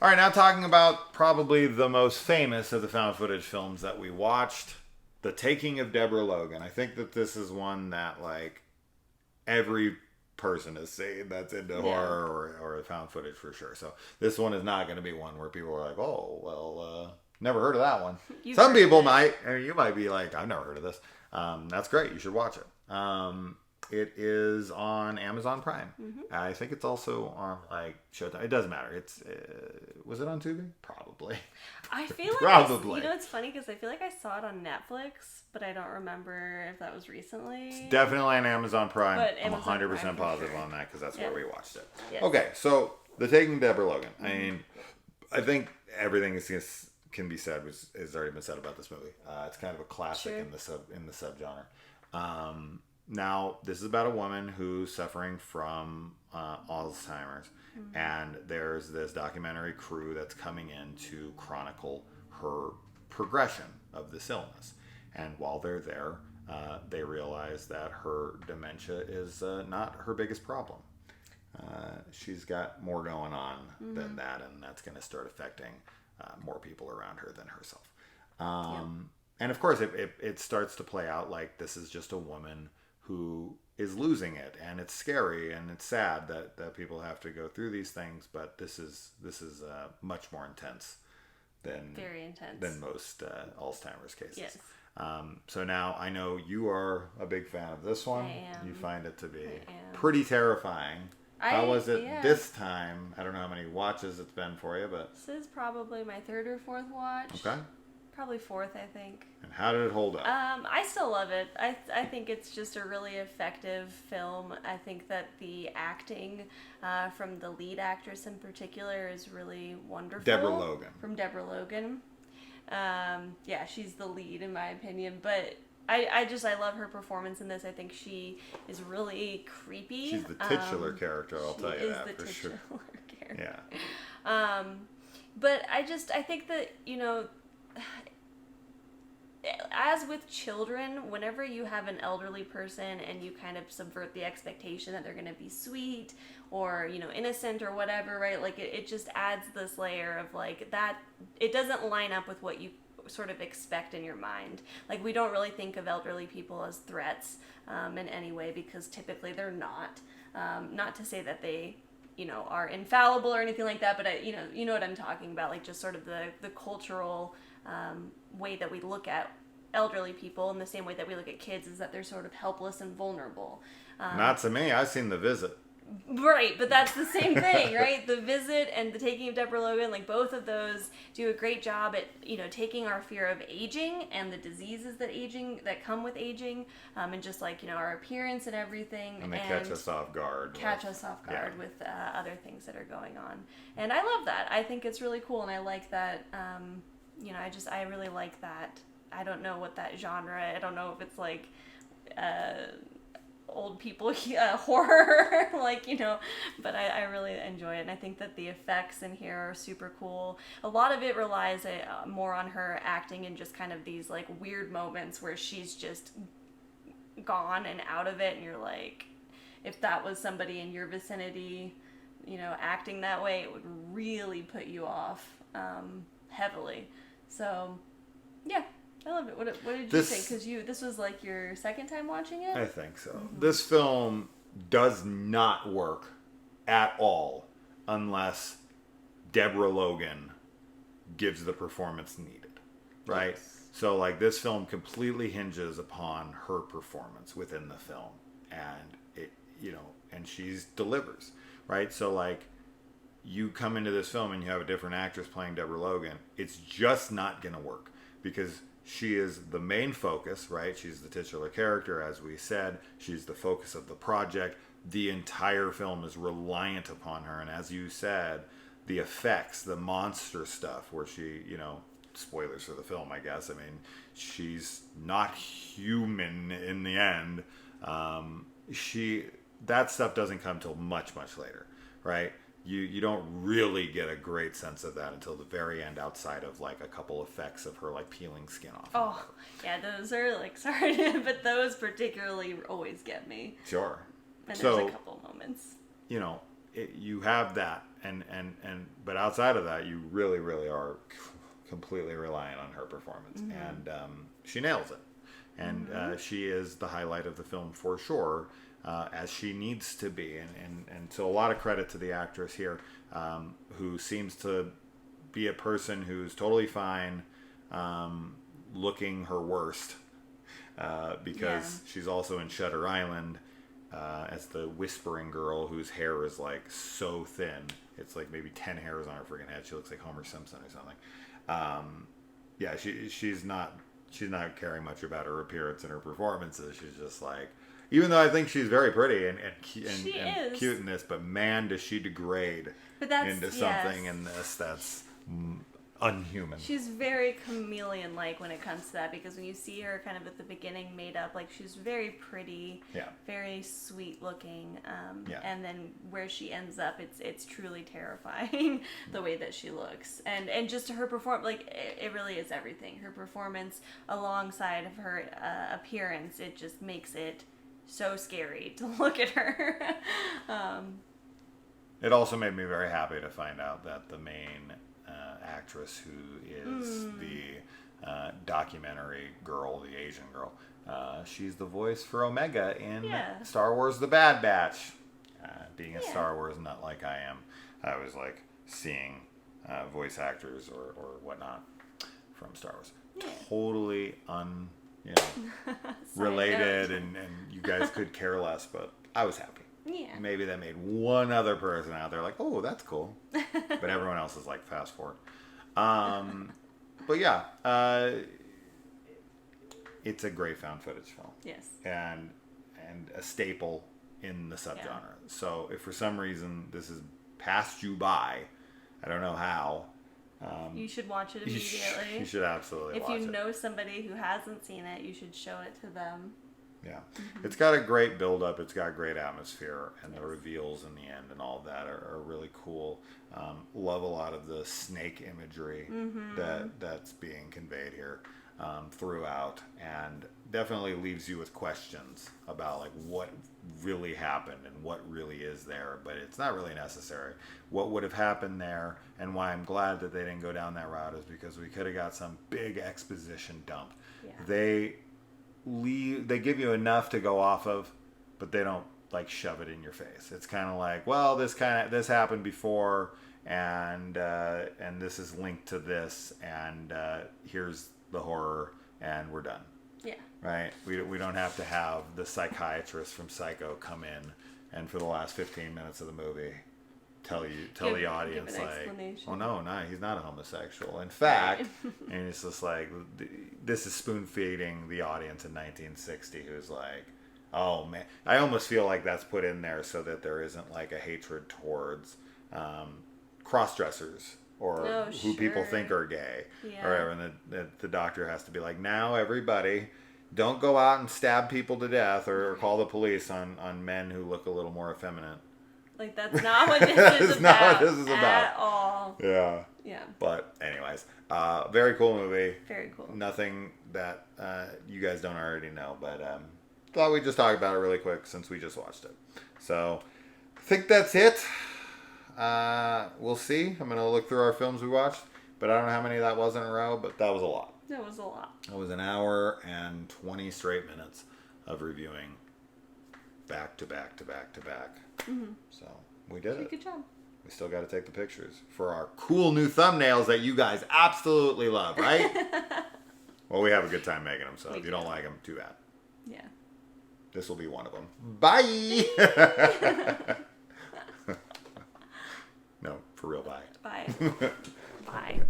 All right, now talking about probably the most famous of the found footage films that we watched, The Taking of Deborah Logan. I think that this is one that, like, every person has seen that's into horror or found footage for sure. So this one is not going to be one where people are like, oh, well, never heard of that one. Some people might, and you might be like, I've never heard of this. That's great. You should watch it. It is on Amazon Prime. Mm-hmm. I think it's also on like Showtime. It doesn't matter. It's was it on Tubi? Probably. I feel like probably. It's funny because I feel like I saw it on Netflix, but I don't remember if that was recently. It's definitely on Amazon Prime. But I'm Amazon 100% Prime positive on that because that's where we watched it. Yes. Okay, so The Taking of Deborah Logan. I mean, I think everything can be said has already been said about this movie. It's kind of a classic in the subgenre. Now, this is about a woman who's suffering from Alzheimer's, and there's this documentary crew that's coming in to chronicle her progression of this illness. And while they're there, they realize that her dementia is not her biggest problem. She's got more going on than that, and that's going to start affecting more people around her than herself. And of course, it starts to play out like this is just a woman who is losing it, and it's scary and it's sad that people have to go through these things, but this is much more intense than most Alzheimer's cases. Yes. So now I know you are a big fan of this one. I am. You find it to be pretty terrifying. How was it this time? I don't know how many watches it's been for you, but this is probably my third or fourth watch. Okay. Probably fourth, I think. And how did it hold up? I still love it. I think it's just a really effective film. I think that the acting from the lead actress in particular is really wonderful. Deborah Logan. From Deborah Logan. Yeah, she's the lead in my opinion, but I love her performance in this. I think she is really creepy. She's the titular character, I'll tell you that for sure. Character. Yeah. But I think that, as with children, whenever you have an elderly person and you kind of subvert the expectation that they're going to be sweet or, innocent or whatever, right? Like it just adds this layer of like that. It doesn't line up with what you sort of expect in your mind. Like we don't really think of elderly people as threats in any way because typically they're not. Not to say that they are infallible or anything like that, but you know what I'm talking about, like just sort of the cultural way that we look at elderly people in the same way that we look at kids is that they're sort of helpless and vulnerable. Not to me. I've seen The Visit. Right, but that's the same thing, right? The Visit and The Taking of Deborah Logan, like both of those do a great job at, taking our fear of aging and the diseases that come with aging, and just like, our appearance and everything. And they catch us off guard. With other things that are going on. And I love that. I think it's really cool, and I like that, I really like that. I don't know what that genre, I don't know if it's like, old people horror but I really enjoy it, and I think that the effects in here are super cool. A lot of it relies more on her acting and just kind of these like weird moments where she's just gone and out of it, and you're like, if that was somebody in your vicinity acting that way, it would really put you off heavily. So yeah, I love it. What did you think? Because this was like your second time watching it? I think so. Mm-hmm. This film does not work at all unless Deborah Logan gives the performance needed, right? Yes. So like this film completely hinges upon her performance within the film, and it, and she's delivers, right? So like you come into this film and you have a different actress playing Deborah Logan, it's just not going to work because she is the main focus, right? She's the titular character, as we said. She's the focus of the project. The entire film is reliant upon her. And as you said, the effects, the monster stuff, where she, spoilers for the film, I guess. I mean, she's not human in the end. That stuff doesn't come till much, much later, right? You don't really get a great sense of that until the very end, outside of like a couple effects of her like peeling skin off. Oh, yeah, those are like, sorry, but those particularly always get me. Sure. And there's a couple moments. You have that, but outside of that, you really, really are completely reliant on her performance, and she nails it. And she is the highlight of the film for sure, as she needs to be. And so a lot of credit to the actress here, who seems to be a person who's totally fine, looking her worst, because she's also in Shutter Island as the whispering girl whose hair is like so thin. It's like maybe 10 hairs on her freaking head. She looks like Homer Simpson or something. She's not caring much about her appearance and her performances. She's just like, even though I think she's very pretty and cute in this, but man, does she degrade into something in this that's unhuman. She's very chameleon-like when it comes to that, because when you see her kind of at the beginning made up, like, she's very pretty, very sweet looking, and then where she ends up, it's truly terrifying the way that she looks, and just her it really is everything. Her performance alongside of her appearance, it just makes it so scary to look at her. It also made me very happy to find out that the main actress who is the documentary girl, the Asian girl, she's the voice for Omega in Star Wars The Bad Batch. Being a Star Wars nut like I am, I was like seeing voice actors or whatnot from Star Wars. Totally related, and you guys could care less, but I was happy. Yeah. Maybe that made one other person out there like, oh, that's cool. But everyone else is like, fast forward. But yeah, it's a great found footage film. Yes. And a staple in the subgenre. Yeah. So if for some reason this has passed you by, I don't know how. You should watch it immediately. You should absolutely watch it. If you know somebody who hasn't seen it, you should show it to them. Yeah. It's got a great build-up. It's got great atmosphere, and the reveals in the end and all of that are really cool. Love a lot of the snake imagery that's being conveyed here throughout, and definitely leaves you with questions about like what really happened and what really is there, but it's not really necessary. What would have happened there, and why I'm glad that they didn't go down that route, is because we could have got some big exposition dump. Yeah. They give you enough to go off of, but they don't like shove it in your face. It's kind of like, well, this happened before, and this is linked to this, and here's the horror, and we're done. Yeah. Right? We don't have to have the psychiatrist from Psycho come in and for the last 15 minutes of the movie tell the audience like, oh no, he's not a homosexual. In fact, and it's just like, this is spoon feeding the audience in 1960 who's like, oh man, I almost feel like that's put in there so that there isn't like a hatred towards cross-dressers or who people think are gay, or whatever, and the doctor has to be like, now everybody, don't go out and stab people to death or call the police on men who look a little more effeminate. Like, that's not what this is about. Not what this is about at all. Yeah. Yeah. But anyways, very cool movie. Very cool. Nothing that you guys don't already know, but thought we'd just talk about it really quick since we just watched it. So I think that's it. We'll see. I'm going to look through our films we watched, but I don't know how many that was in a row, but that was a lot. That was a lot. It was an hour and 20 straight minutes of reviewing back to back to back to back. Mm-hmm. So we did it. Good job. We still got to take the pictures for our cool new thumbnails that you guys absolutely love, right? Well, we have a good time making them, so if you don't like them, too bad. Yeah. This will be one of them. Bye! No, for real, bye. Bye. Bye.